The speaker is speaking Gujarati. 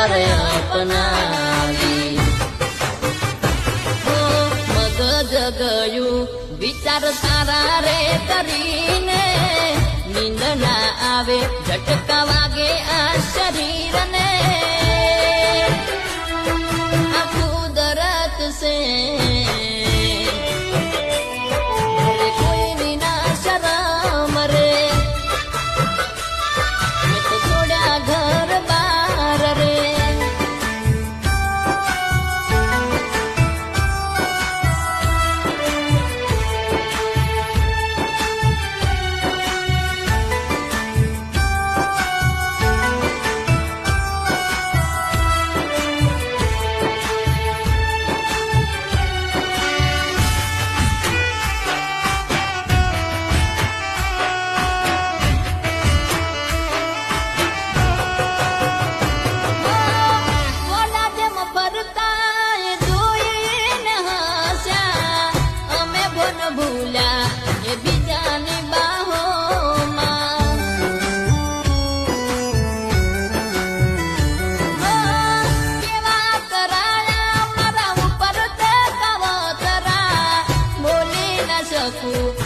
મારે અપનાવી મગજ ગયું વિચાર તારા રે કરીને નીંદ ના આવે ઝટકા વાગે આ શરીરને આ કુદરત છે કોઈની ના શરમ રે મેં તો છોડ્યા ઘર બાર રે Aku